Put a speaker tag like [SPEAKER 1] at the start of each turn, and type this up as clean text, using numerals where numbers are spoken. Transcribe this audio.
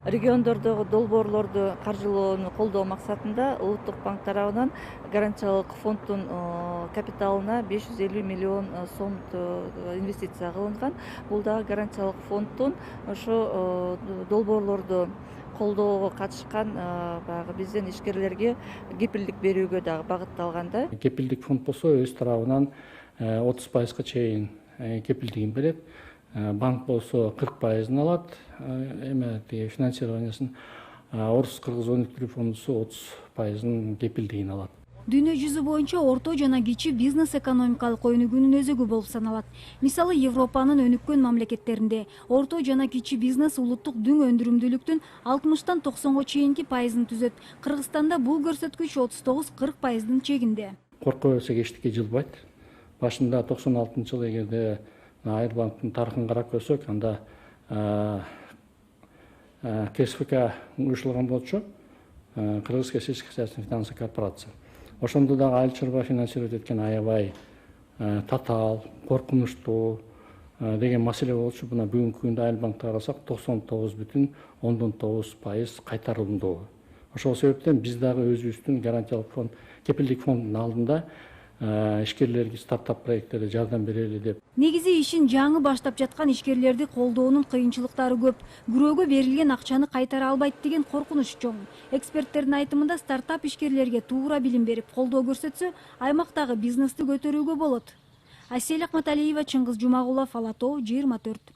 [SPEAKER 1] Региондордогу долбоорлорду каржылоону колдоо максатында Улуттук банк тарабынан гарантиялык фонддун капиталына 550 миллион сомдук инвестиция кылынган. Бул дагы гарантиялык фонддун ошо долбоорлорду колдоого катышкан баягы биздин ишкерлерге кепилдик берүүгө дагы багытталган да.
[SPEAKER 2] Кепилдик фонд болсо өз тарабынан 30%га чейин кепилдигин берет. Банк болсо 40%-ын алат. Эме финансированиясын Орус-Кыргыз өнүктүрүү фондусу 30%-ын кепилдигин алат.
[SPEAKER 3] Дүйнө жүзү боюнча орто жана кичи бизнес экономикалык өнүгүүнүн өзөгү болуп саналат. Мисалы, Европанын өнүккөн мамлекеттеринде орто жана кичи бизнес улуттук дүң өндүрүмдүүлүктүн 60-тан 90-го чейинки пайызын түзөт. Кыргызстанда бул көрсөткүч 39-40%-дын чегинде.
[SPEAKER 2] Корко берсек эчтеке жылбайт. Башында 96-жылы эгерде Айырбанктын тарыхын карап көрсөк, анда КСФК уюштурулган болчу, Кыргызская сельскохозяйственная финансовая корпорация. Ошондо дагы айыл чарба финансировать эткен аябай татаал, коркунучтуу деген маселе болчу. Мына бүгүнкү күндө Айылбанкта карасак 99,9% кайтарылымдуу. Ошол себептен биз дагы өзүбүздүн гарантиялык фонд, кепилдик фонддун алдында ишкерлерге стартап проекттерге жардам берели деп.
[SPEAKER 3] Негизи ишин жаңы баштап жаткан ишкерлерди колдоонун кыйынчылыктары көп. Бирөөгө берилген акчаны кайтара албайт деген коркунуч чоң. Эксперттердин айтымында стартап ишкерлерге туура билим берип, колдоо көрсөтсө, аймактагы бизнести көтөрүүгө болот. Асель Акматалиева, Чыңгыз Жумагулов, Ала Тоо, 24.